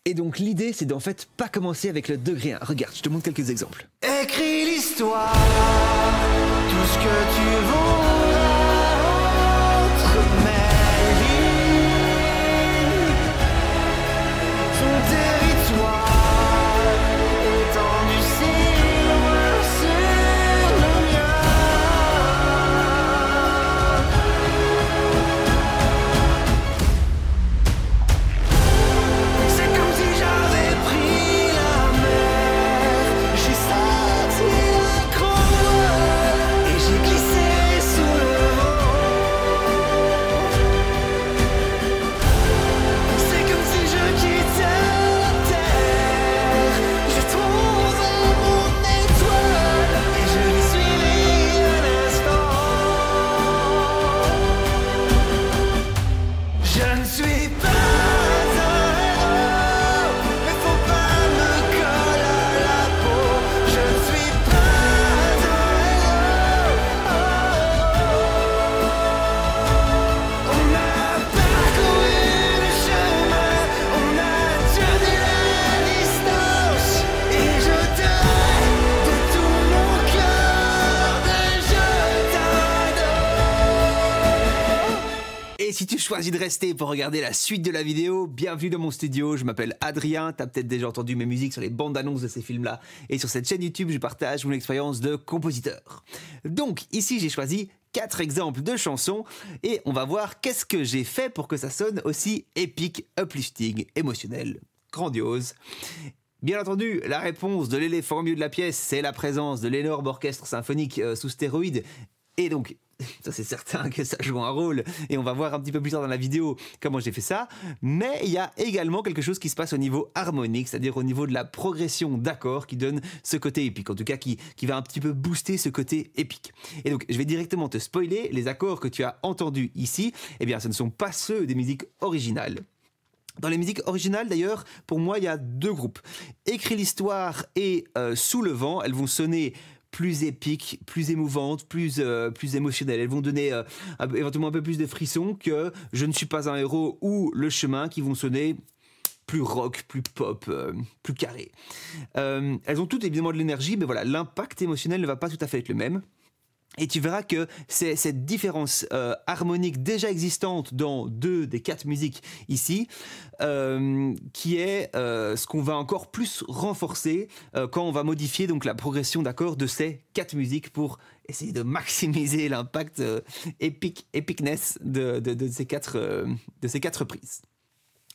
Et donc l'idée c'est d'en fait pas commencer avec le degré 1. Regarde, je te montre quelques exemples. Écris l'histoire, tout ce que tu voudras entre mes lignes. Ton territoire étendu si loin sur le mien. C'est comme si j'avais pris la mer. J'ai sorti la croix et j'ai glissé sous le vent. C'est comme si je quittais la terre. Je trouve mon étoile et je l'ai suivi un instant. Je ne suis pas un héros, mais faut pas me coller à la peau. Je ne suis pas un héros. On a parcouru le chemin, on a tenu la distance, et je t'aime de tout mon cœur, mais je t'adore. Et si tu choisis de rester pour regarder la suite de la vidéo, bienvenue dans mon studio, je m'appelle Adrien, tu as peut-être déjà entendu mes musiques sur les bandes annonces de ces films-là, et sur cette chaîne YouTube, je partage mon expérience de compositeur. Donc ici j'ai choisi 4 exemples de chansons, et on va voir qu'est-ce que j'ai fait pour que ça sonne aussi épique, uplifting, émotionnel, grandiose. Bien entendu, la réponse de l'éléphant au milieu de la pièce, c'est la présence de l'énorme orchestre symphonique sous stéroïdes, et donc ça c'est certain que ça joue un rôle et on va voir un petit peu plus tard dans la vidéo comment j'ai fait ça, mais il y a également quelque chose qui se passe au niveau harmonique, c'est-à-dire au niveau de la progression d'accords qui donne ce côté épique, en tout cas qui va un petit peu booster ce côté épique. Et donc je vais directement te spoiler, les accords que tu as entendus ici, eh bien ce ne sont pas ceux des musiques originales. Dans les musiques originales d'ailleurs, pour moi il y a 2 groupes. Écris l'histoire et Sous le vent, elles vont sonner plus épiques, plus émouvantes, plus émotionnelles. Elles vont donner éventuellement un peu plus de frissons que Je ne suis pas un héros ou Le chemin qui vont sonner plus rock, plus pop, plus carré. Elles ont toutes évidemment de l'énergie, mais voilà, l'impact émotionnel ne va pas tout à fait être le même. Et tu verras que c'est cette différence harmonique déjà existante dans 2 des 4 musiques ici, qui est ce qu'on va encore plus renforcer quand on va modifier donc la progression d'accords de ces 4 musiques pour essayer de maximiser l'impact epicness de ces 4 prises.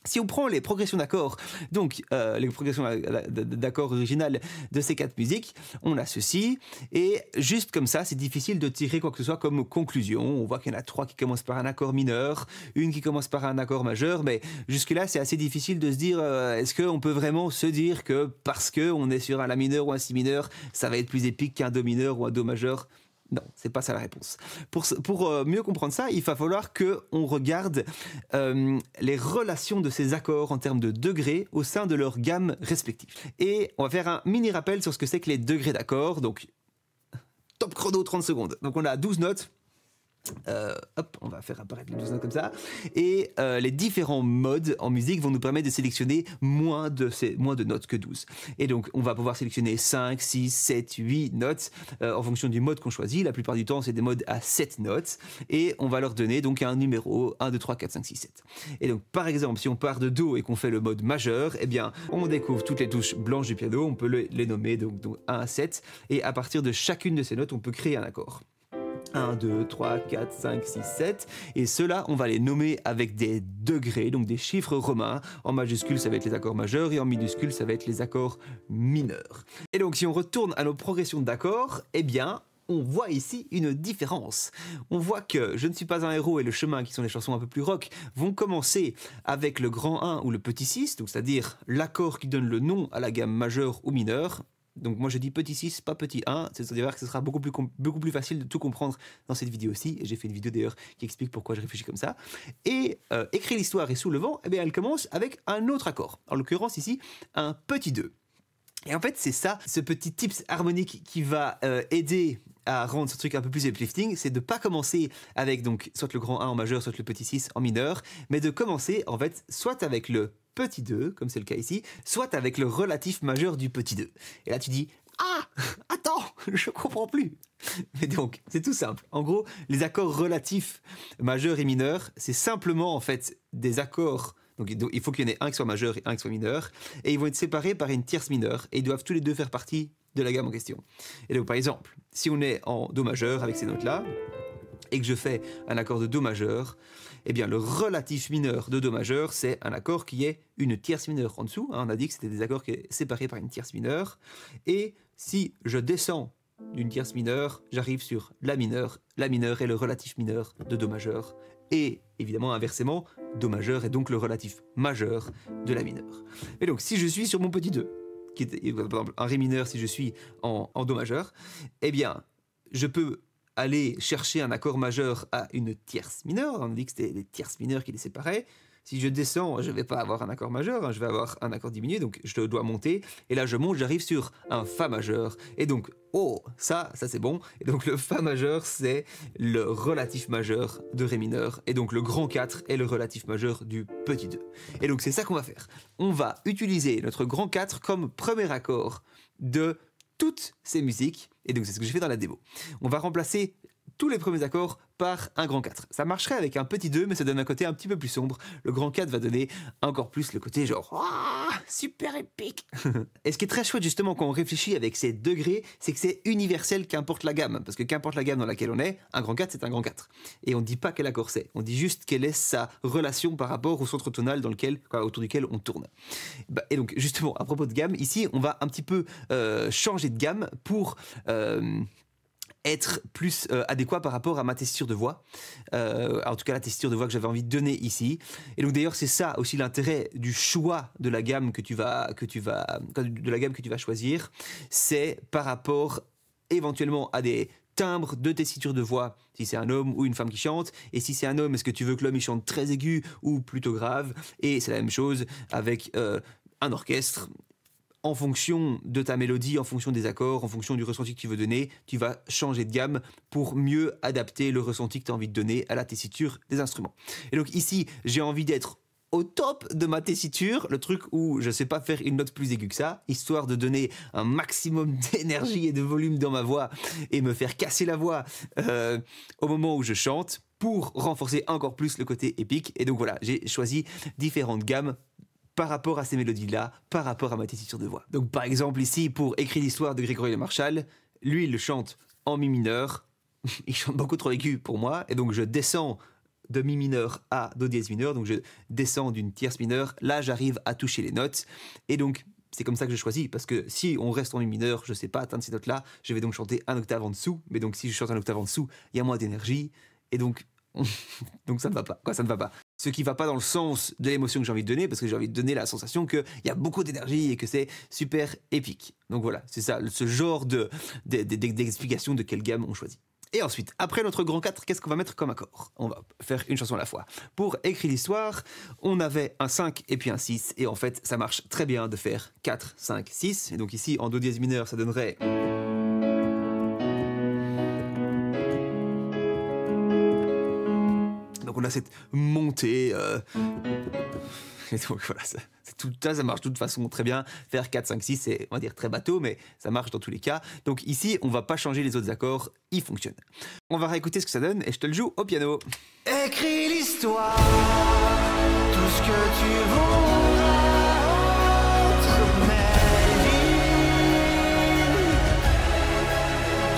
Si on prend les progressions d'accords, donc les progressions d'accords originales de ces 4 musiques, on a ceci, et juste comme ça, c'est difficile de tirer quoi que ce soit comme conclusion. On voit qu'il y en a 3 qui commencent par un accord mineur, une qui commence par un accord majeur, mais jusque-là, c'est assez difficile de se dire, est-ce qu'on peut vraiment se dire que parce qu'on est sur un La mineur ou un Si mineur, ça va être plus épique qu'un Do mineur ou un Do majeur ? Non, c'est pas ça la réponse. Pour mieux comprendre ça, il va falloir qu'on regarde les relations de ces accords en termes de degrés au sein de leur gamme respective. Et on va faire un mini rappel sur ce que c'est que les degrés d'accords. Donc, top chrono, 30 secondes. Donc on a 12 notes. Hop, on va faire apparaître les 12 notes comme ça. Et les différents modes en musique vont nous permettre de sélectionner moins de notes que 12. Et donc, on va pouvoir sélectionner 5, 6, 7, 8 notes en fonction du mode qu'on choisit. La plupart du temps, c'est des modes à 7 notes. Et on va leur donner donc un numéro 1, 2, 3, 4, 5, 6, 7. Et donc, par exemple, si on part de Do et qu'on fait le mode majeur, eh bien, on découvre toutes les touches blanches du piano. On peut les nommer donc 1 à 7. Et à partir de chacune de ces notes, on peut créer un accord. 1, 2, 3, 4, 5, 6, 7. Et ceux-là, on va les nommer avec des degrés, donc des chiffres romains. En majuscule, ça va être les accords majeurs et en minuscule, ça va être les accords mineurs. Et donc, si on retourne à nos progressions d'accords, eh bien, on voit ici une différence. On voit que Je ne suis pas un héros et Le chemin, qui sont des chansons un peu plus rock, vont commencer avec le grand 1 ou le petit 6, donc c'est-à-dire l'accord qui donne le nom à la gamme majeure ou mineure. Donc moi je dis petit 6, pas petit 1, c'est-à-dire que ce sera beaucoup plus facile de tout comprendre dans cette vidéo-ci, et j'ai fait une vidéo d'ailleurs qui explique pourquoi je réfléchis comme ça. Et Écris l'histoire et Sous le vent, eh bien, elle commence avec un autre accord, en l'occurrence ici un petit 2. Et en fait c'est ça, ce petit tips harmonique qui va aider à rendre ce truc un peu plus uplifting, c'est de pas commencer avec donc soit le grand 1 en majeur, soit le petit 6 en mineur, mais de commencer en fait soit avec le petit 2, comme c'est le cas ici, soit avec le relatif majeur du petit 2. Et là tu dis « Ah, attends, je comprends plus !» Mais donc, c'est tout simple. En gros, les accords relatifs majeurs et mineurs, c'est simplement en fait des accords. Donc il faut qu'il y en ait un qui soit majeur et un qui soit mineur. Et ils vont être séparés par une tierce mineure. Et ils doivent tous les deux faire partie de la gamme en question. Et donc par exemple, si on est en Do majeur avec ces notes-là, et que je fais un accord de Do majeur, eh bien le relatif mineur de Do majeur, c'est un accord qui est une tierce mineure en dessous. On a dit que c'était des accords qui sont séparés par une tierce mineure. Et si je descends d'une tierce mineure, j'arrive sur la mineure. La mineure est le relatif mineur de Do majeur. Et évidemment, inversement, Do majeur est donc le relatif majeur de la mineure. Et donc, si je suis sur mon petit 2, qui est par exemple un Ré mineur si je suis en Do majeur, eh bien, je peux aller chercher un accord majeur à une tierce mineure. On a dit que c'était les tierces mineures qui les séparaient. Si je descends, je ne vais pas avoir un accord majeur, je vais avoir un accord diminué, donc je dois monter. Et là, je monte, j'arrive sur un Fa majeur. Et donc, oh, ça c'est bon. Et donc, le Fa majeur, c'est le relatif majeur de Ré mineur. Et donc, le grand 4 est le relatif majeur du petit 2. Et donc, c'est ça qu'on va faire. On va utiliser notre grand 4 comme premier accord de toutes ces musiques. Et donc, c'est ce que j'ai fait dans la démo. On va remplacer tous les premiers accords par un grand 4. Ça marcherait avec un petit 2, mais ça donne un côté un petit peu plus sombre. Le grand 4 va donner encore plus le côté genre oh, super épique. Et ce qui est très chouette justement quand on réfléchit avec ces degrés, c'est que c'est universel qu'importe la gamme. Parce que qu'importe la gamme dans laquelle on est, un grand 4 c'est un grand 4. Et on ne dit pas quel accord c'est. On dit juste quelle est sa relation par rapport au centre tonal dans lequel, autour duquel on tourne. Et donc justement, à propos de gamme, ici on va un petit peu changer de gamme pour être plus adéquat par rapport à ma tessiture de voix, en tout cas la tessiture de voix que j'avais envie de donner ici. Et donc d'ailleurs c'est ça aussi l'intérêt du choix de la gamme que tu vas choisir, c'est par rapport éventuellement à des timbres de tessiture de voix, si c'est un homme ou une femme qui chante, et si c'est un homme, est-ce que tu veux que l'homme il chante très aigu ou plutôt grave, et c'est la même chose avec un orchestre. En fonction de ta mélodie, en fonction des accords, en fonction du ressenti que tu veux donner, tu vas changer de gamme pour mieux adapter le ressenti que tu as envie de donner à la tessiture des instruments. Et donc ici, j'ai envie d'être au top de ma tessiture, le truc où je ne sais pas faire une note plus aiguë que ça, histoire de donner un maximum d'énergie et de volume dans ma voix et me faire casser la voix au moment où je chante pour renforcer encore plus le côté épique. Et donc voilà, j'ai choisi différentes gammes par rapport à ces mélodies-là, par rapport à ma tessiture de voix. Donc par exemple ici, pour Écrit l'histoire de Grégory Le Marchal, lui il le chante en mi mineur, il chante beaucoup trop aigu pour moi, et donc je descends de mi mineur à do dièse mineur, donc je descends d'une tierce mineure, là j'arrive à toucher les notes, et donc c'est comme ça que je choisis, parce que si on reste en mi mineur, je ne sais pas atteindre ces notes-là, je vais donc chanter un octave en dessous, mais donc si je chante un octave en dessous, il y a moins d'énergie, et donc ça ne va pas, ça ne va pas. Ce qui ne va pas dans le sens de l'émotion que j'ai envie de donner, parce que j'ai envie de donner la sensation qu'il y a beaucoup d'énergie et que c'est super épique. Donc voilà, c'est ça, ce genre d'explication de quelle gamme on choisit. Et ensuite, après notre grand 4, qu'est-ce qu'on va mettre comme accord? On va faire une chanson à la fois. Pour Écrit l'histoire, on avait un 5 et puis un 6, et en fait, ça marche très bien de faire 4, 5, 6. Et donc ici, en do dièse mineur, ça donnerait... Donc on a cette montée, et donc voilà, ça marche de toute façon très bien. Faire 4, 5, 6, c'est on va dire très bateau, mais ça marche dans tous les cas. Donc ici, on va pas changer les autres accords, ils fonctionnent. On va réécouter ce que ça donne et je te le joue au piano. Écris l'histoire, tout ce que tu voudras entre mes lignes.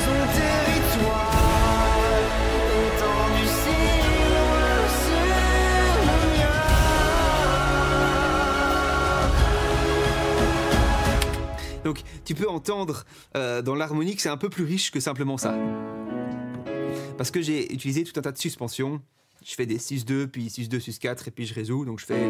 Ton territoire étendu si loin sur le mien. Donc tu peux entendre dans l'harmonique, c'est un peu plus riche que simplement ça. Parce que j'ai utilisé tout un tas de suspensions. Je fais des 6-2, puis 6-2, 6-4, et puis je résous. Donc je fais...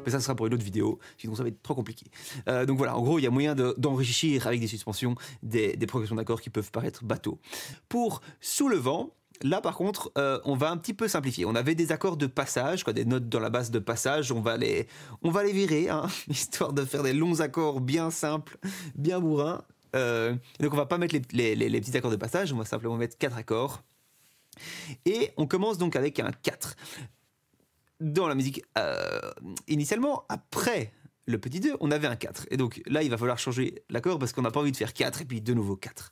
Mais ça sera pour une autre vidéo, sinon ça va être trop compliqué. Donc voilà, en gros, il y a moyen d'enrichir avec des suspensions des progressions d'accords qui peuvent paraître bateaux. Pour Sous le vent, là par contre, on va un petit peu simplifier. On avait des accords de passage, des notes dans la basse de passage, on va les virer, hein, histoire de faire des longs accords bien simples, bien bourrins. Donc on va pas mettre les petits accords de passage, on va simplement mettre 4 accords. Et on commence donc avec un 4. Dans la musique, initialement, après le petit 2, on avait un 4. Et donc là, il va falloir changer l'accord parce qu'on n'a pas envie de faire 4 et puis de nouveau 4.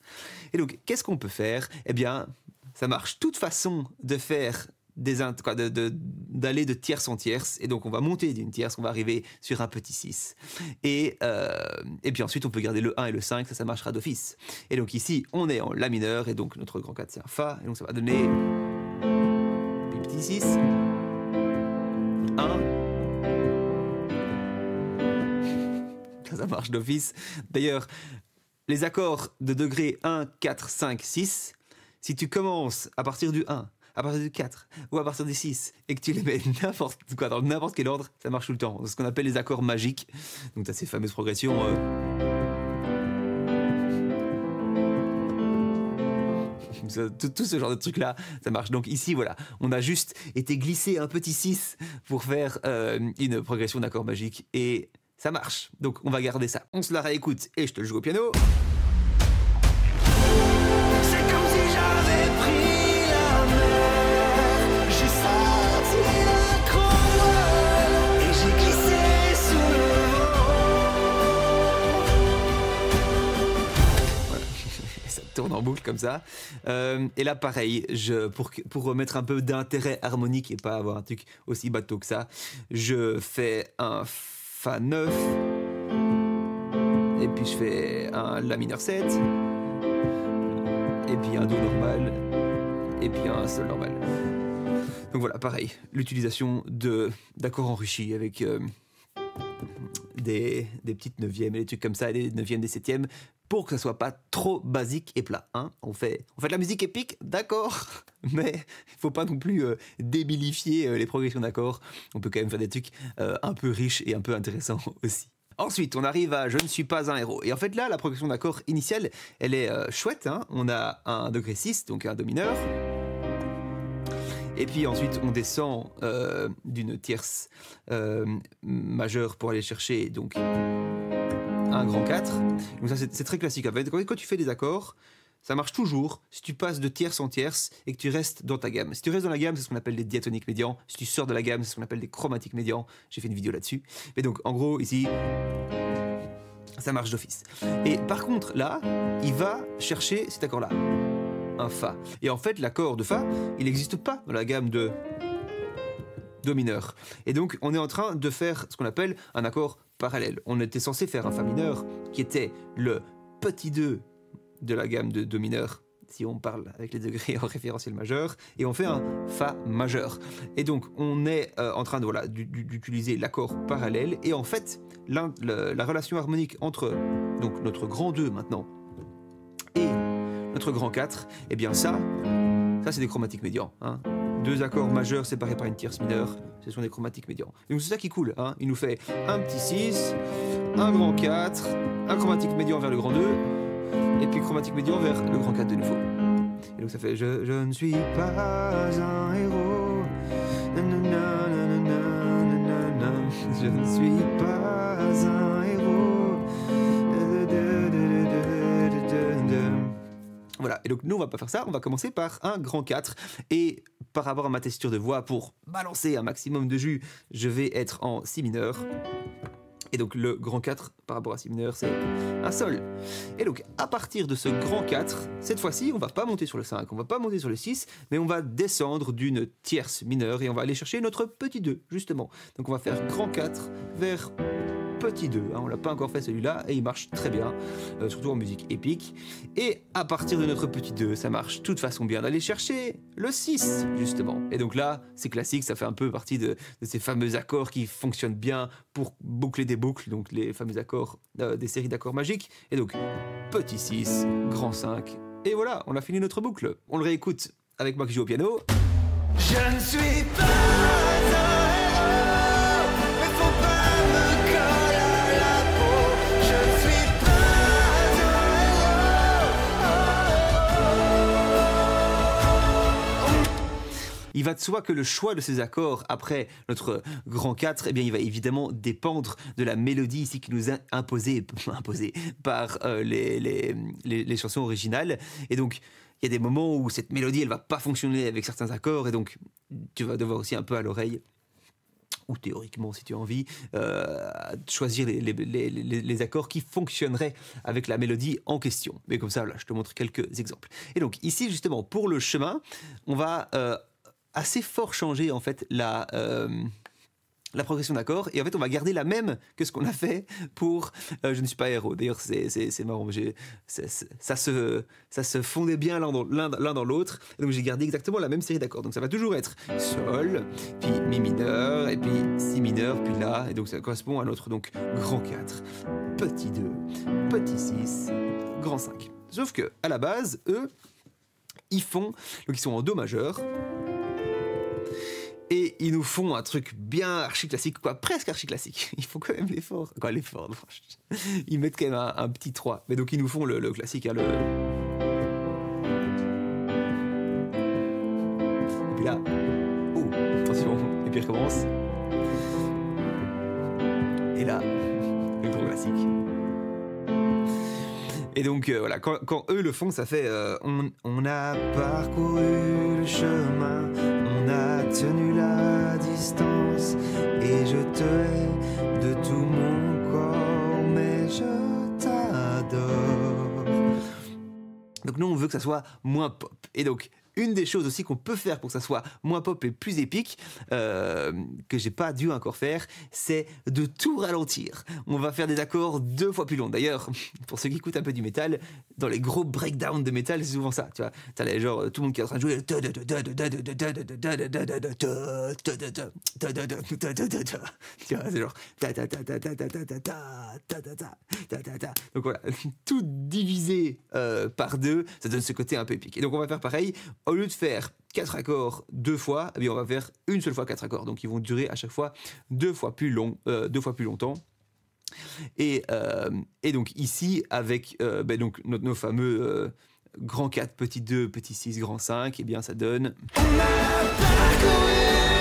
Et donc, qu'est-ce qu'on peut faire? Eh bien, ça marche toute façon de faire d'aller de tierce en tierce. Et donc, on va monter d'une tierce, on va arriver sur un petit 6. Et puis ensuite, on peut garder le 1 et le 5, ça marchera d'office. Et donc ici, on est en La mineur, et donc notre grand 4, c'est un Fa. Et donc, ça va donner puis petit 6. 1. Ça marche d'office. D'ailleurs, les accords de degré 1, 4, 5, 6, si tu commences à partir du 1, à partir du 4 ou à partir du 6 et que tu les mets dans n'importe quel ordre, ça marche tout le temps. C'est ce qu'on appelle les accords magiques. Donc tu as ces fameuses progressions. Tout ce genre de trucs là, ça marche. Donc ici, voilà, on a juste été glissé un petit 6 pour faire une progression d'accords magiques et ça marche. Donc on va garder ça. On se la réécoute et je te le joue au piano. C'est comme si j'avais pris la mer. J'ai senti la grande et j'ai glissé sous le vent. Voilà. Ça tourne en boucle comme ça. Et là, pareil, pour remettre un peu d'intérêt harmonique et pas avoir un truc aussi bateau que ça, je fais un Fa 9, et puis je fais un La mineur 7, et puis un Do normal, et puis un Sol normal. Donc voilà, pareil, l'utilisation d'accords enrichis avec des petites neuvièmes et des trucs comme ça, des neuvièmes, des septièmes, pour que ça soit pas trop basique et plat. Hein. On fait de la musique épique, d'accord, mais il faut pas non plus débilifier les progressions d'accords. On peut quand même faire des trucs un peu riches et un peu intéressants aussi. Ensuite, on arrive à « Je ne suis pas un héros ». Et en fait, là, la progression d'accords initiale, elle est chouette. Hein. On a un degré 6, donc un Do mineur. Et puis ensuite, on descend d'une tierce majeure pour aller chercher donc un grand 4. Donc ça, c'est très classique. En fait, quand tu fais des accords, ça marche toujours si tu passes de tierce en tierce et que tu restes dans ta gamme. Si tu restes dans la gamme, c'est ce qu'on appelle des diatoniques médians. Si tu sors de la gamme, c'est ce qu'on appelle des chromatiques médians. J'ai fait une vidéo là-dessus. Mais donc, en gros, ici, ça marche d'office. Et par contre, là, il va chercher cet accord-là, un Fa. Et en fait, l'accord de Fa, il n'existe pas dans la gamme de Do mineur. Et donc, on est en train de faire ce qu'on appelle un accord parallèle. On était censé faire un Fa mineur qui était le petit 2 de la gamme de Do mineur, si on parle avec les degrés en référentiel majeur, et on fait un Fa majeur. Et donc, on est en train d'utiliser l'accord parallèle, et en fait, la relation harmonique entre donc, notre grand 2 maintenant et notre grand 4, eh bien ça c'est des chromatiques médians. Hein. Deux accords majeurs séparés par une tierce mineure, ce sont des chromatiques médians. Donc c'est ça qui est cool. Hein. Il nous fait un petit 6, un grand 4, un chromatique médian vers le grand 2, et puis chromatique médian vers le grand 4 de nouveau. Et donc ça fait je ne suis pas un héros. Nanana, nanana, nanana. Je ne suis pas un héros. Voilà, et donc nous on va pas faire ça, on va commencer par un grand 4 et par rapport à ma texture de voix, pour balancer un maximum de jus, je vais être en Si mineur. Et donc le grand 4 par rapport à Si mineur, c'est un Sol. Et donc à partir de ce grand 4, cette fois-ci on va pas monter sur le 5, on va pas monter sur le 6, mais on va descendre d'une tierce mineure et on va aller chercher notre petit 2 justement. Donc on va faire grand 4 vers petit 2, hein, on l'a pas encore fait celui-là et il marche très bien, surtout en musique épique. Et à partir de notre petit 2, ça marche de toute façon bien d'aller chercher le 6 justement. Et donc là, c'est classique, ça fait un peu partie de ces fameux accords qui fonctionnent bien pour boucler des boucles, donc les fameux accords des séries d'accords magiques. Et donc petit 6, grand 5, et voilà, on a fini notre boucle. On le réécoute avec moi qui joue au piano. Je ne suis pas un héros, mais faut pas me coller à la peau. Je ne suis pas un héros. Il va de soi que le choix de ces accords après notre grand 4, eh bien, il va évidemment dépendre de la mélodie ici qui nous est imposée par les chansons originales. Et donc, il y a des moments où cette mélodie, elle va pas fonctionner avec certains accords, et donc tu vas devoir aussi un peu à l'oreille, ou théoriquement si tu as envie, choisir les accords qui fonctionneraient avec la mélodie en question. Mais comme ça, là, je te montre quelques exemples. Et donc ici, justement, pour le chemin, on va assez fort changer en fait la progression d'accords, et en fait on va garder la même que ce qu'on a fait pour Je ne suis pas héros. D'ailleurs c'est marrant, ça se fondait bien l'un dans l'autre, donc j'ai gardé exactement la même série d'accords. Donc ça va toujours être Sol, puis Mi mineur, et puis Si mineur, puis La, et donc ça correspond à notre donc grand 4, petit 2, petit 6, grand 5. Sauf que à la base, eux, ils sont en Do majeur, et ils nous font un truc bien archi-classique, quoi, presque archi-classique. Ils font quand même l'effort. Quoi, l'effort, non, ils mettent quand même un petit 3. Mais donc ils nous font le classique, hein, Et puis là, oh, attention, et puis il recommence. Et là, le gros classique. Et donc voilà, quand eux le font, ça fait on a parcouru le chemin, on a tenu la distance, et je te hais de tout mon corps, mais je t'adore. Donc nous on veut que ça soit moins pop. Et donc une des choses aussi qu'on peut faire pour que ça soit moins pop et plus épique, que j'ai pas dû encore faire, c'est de tout ralentir. On va faire des accords 2 fois plus longs. D'ailleurs, pour ceux qui écoutent un peu du métal, dans les gros breakdowns de métal, c'est souvent ça. Tu vois, t'as les genre tout le monde qui est en train de jouer. Tu vois, c'est genre. Donc voilà, tout divisé par 2, ça donne ce côté un peu épique. Et donc on va faire pareil. Au lieu de faire 4 accords 2 fois, eh bien on va faire une seule fois 4 accords. Donc ils vont durer à chaque fois 2 fois plus longtemps. Et donc ici, avec donc nos fameux grand 4, petit 2, petit 6, grand 5, eh bien ça donne... On a parcouru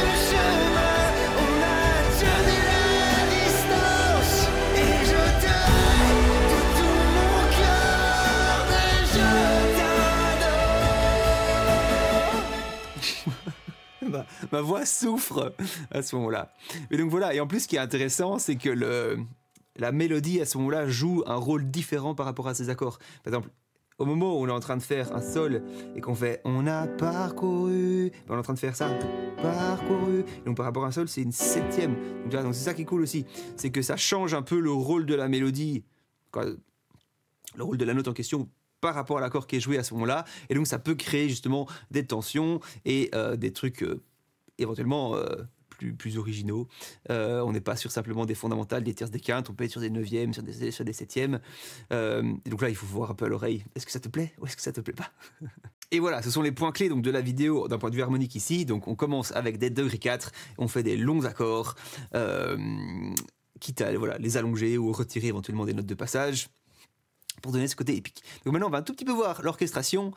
le chemin, on a tenu la distance, et je t'aime de tout mon cœur, mais je t'adore. ma voix souffre à ce moment-là. Et donc voilà, et en plus ce qui est intéressant, c'est que la mélodie à ce moment-là joue un rôle différent par rapport à ses accords. Par exemple, au moment où on est en train de faire un sol et qu'on fait on a parcouru, on est en train de faire ça, parcouru. Donc par rapport à un sol, c'est une 7e. Donc c'est ça qui est cool aussi, c'est que ça change un peu le rôle de la mélodie, le rôle de la note en question par rapport à l'accord qui est joué à ce moment-là. Et donc ça peut créer justement des tensions et des trucs éventuellement plus originaux. On n'est pas sur simplement des fondamentales, des tierces, des quintes, on peut être sur des 9e, sur des 7e. Et donc là, il faut voir un peu à l'oreille. Est-ce que ça te plaît ou est-ce que ça te plaît pas? Et voilà, ce sont les points clés donc, de la vidéo d'un point de vue harmonique ici. Donc on commence avec des degrés 4, on fait des longs accords, quitte à les allonger ou retirer éventuellement des notes de passage, pour donner ce côté épique. Donc maintenant, on va un tout petit peu voir l'orchestration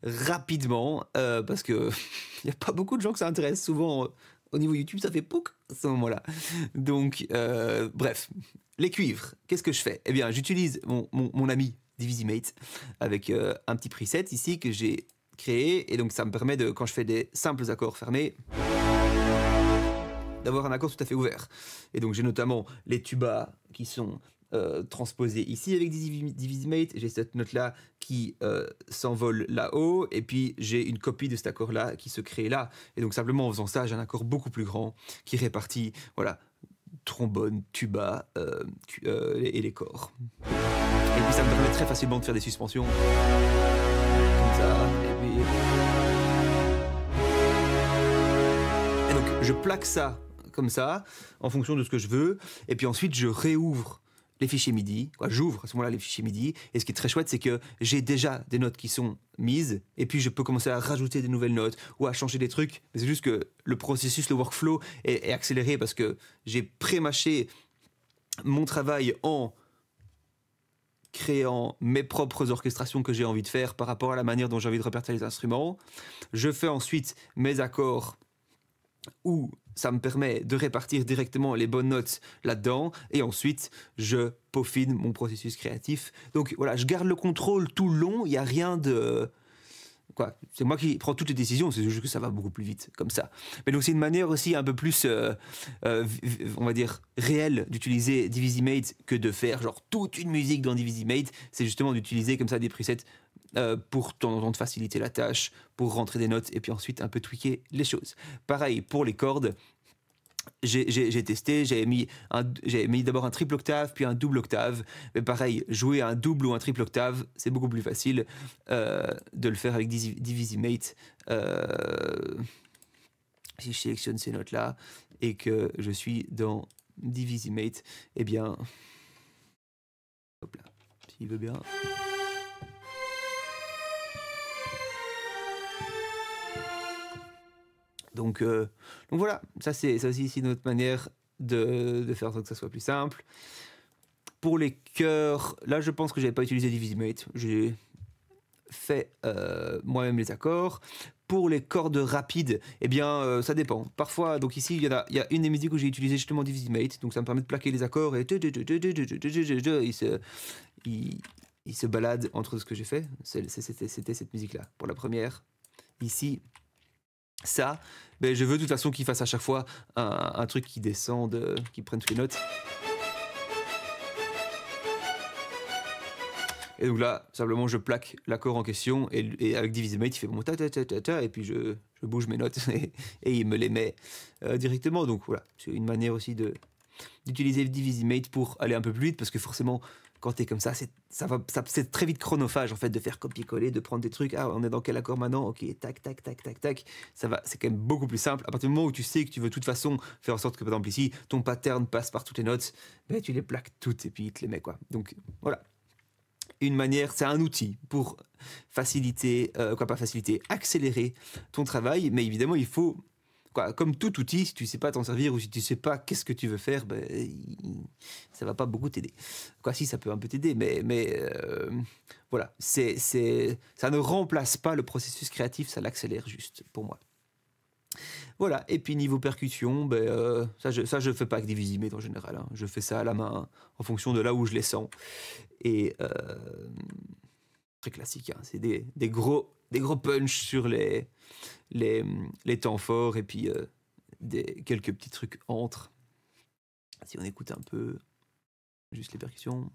rapidement, parce qu'il n'y a pas beaucoup de gens que ça intéresse. Souvent, au niveau YouTube, ça fait pouc à ce moment-là. Donc, bref, les cuivres, qu'est-ce que je fais? Eh bien, j'utilise mon ami Divisimate avec un petit preset ici que j'ai créé. Et donc, ça me permet, quand je fais des simples accords fermés, d'avoir un accord tout à fait ouvert. Et donc, j'ai notamment les tubas qui sont transposé ici avec Divisimate. J'ai cette note-là qui s'envole là-haut, et puis j'ai une copie de cet accord-là qui se crée là. Et donc simplement en faisant ça, j'ai un accord beaucoup plus grand qui répartit, voilà, trombone, tuba et les corps. Et puis ça me permet très facilement de faire des suspensions. Comme ça, et donc je plaque ça comme ça, en fonction de ce que je veux, et puis ensuite je réouvre les fichiers MIDI, j'ouvre à ce moment-là les fichiers MIDI, et ce qui est très chouette, c'est que j'ai déjà des notes qui sont mises, et puis je peux commencer à rajouter des nouvelles notes, ou à changer des trucs. C'est juste que le processus, le workflow est accéléré, parce que j'ai pré-mâché mon travail en créant mes propres orchestrations que j'ai envie de faire par rapport à la manière dont j'ai envie de répertorier les instruments. Je fais ensuite mes accords où ça me permet de répartir directement les bonnes notes là-dedans, et ensuite je peaufine mon processus créatif. Donc voilà, je garde le contrôle tout le long, il n'y a rien de... quoi, c'est moi qui prends toutes les décisions, c'est juste que ça va beaucoup plus vite, comme ça. Mais donc c'est une manière aussi un peu plus, on va dire, réelle d'utiliser Divisimate que de faire genre toute une musique dans Divisimate. C'est justement d'utiliser comme ça des presets pour de temps en temps te faciliter la tâche, pour rentrer des notes et puis ensuite un peu tweaker les choses. Pareil pour les cordes. J'ai testé, j'avais mis d'abord un triple octave, puis un double octave. Mais pareil, jouer un double ou un triple octave, c'est beaucoup plus facile de le faire avec Divisimate. Si je sélectionne ces notes-là et que je suis dans Divisimate, eh bien, hop là, s'il veut bien. Donc voilà, ça aussi c'est une autre manière de faire en sorte que ça soit plus simple. Pour les chœurs, là je pense que j'avais pas utilisé Divisimate, j'ai fait moi-même les accords. Pour les cordes rapides, eh bien ça dépend. Parfois, donc ici il y a une des musiques où j'ai utilisé justement Divisimate, donc ça me permet de plaquer les accords et il se balade entre ce que j'ai fait. C'était cette musique-là pour la première. Ici. Ça, ben je veux de toute façon qu'il fasse à chaque fois un truc qui descende, qui prenne toutes les notes. Et donc là, simplement, je plaque l'accord en question et avec Divisimate, il fait bon ta ta ta ta ta et puis je bouge mes notes et il me les met directement. Donc voilà, c'est une manière aussi d'utiliser Divisimate pour aller un peu plus vite parce que forcément, quand t'es comme ça, c'est très vite chronophage en fait de faire copier-coller, de prendre des trucs. Ah, on est dans quel accord maintenant? Ok, tac, tac, tac, tac, tac. C'est quand même beaucoup plus simple. À partir du moment où tu sais que tu veux de toute façon faire en sorte que par exemple ici, ton pattern passe par toutes les notes, ben, tu les plaques toutes et puis il te les met quoi. Donc voilà. Une manière, c'est un outil pour faciliter, accélérer ton travail, mais évidemment il faut, quoi, comme tout outil, si tu ne sais pas t'en servir ou si tu ne sais pas qu'est-ce que tu veux faire, ben, ça ne va pas beaucoup t'aider. Quoi, si, ça peut un peu t'aider, mais voilà, ça ne remplace pas le processus créatif, ça l'accélère juste, pour moi. Voilà, et puis niveau percussion, ben, ça je fais pas avec Divisimate en général, hein. Je fais ça à la main, en fonction de là où je les sens. Et très classique, hein. C'est des gros punch sur les temps forts et puis quelques petits trucs entre. Si on écoute un peu juste les percussions.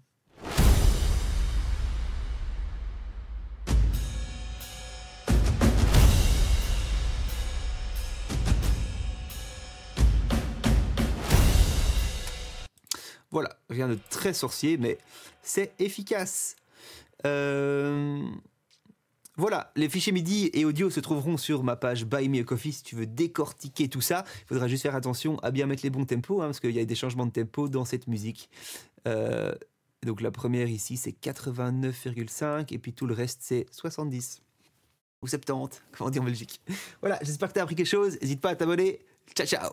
Voilà, rien de très sorcier, mais c'est efficace. Voilà, les fichiers MIDI et audio se trouveront sur ma page Buy Me a Coffee si tu veux décortiquer tout ça. Il faudra juste faire attention à bien mettre les bons tempos, hein, parce qu'il y a des changements de tempo dans cette musique. Donc la première ici, c'est 89,5 et puis tout le reste, c'est 70. Ou 70, comme on dit en Belgique. Voilà, j'espère que tu as appris quelque chose. N'hésite pas à t'abonner. Ciao, ciao!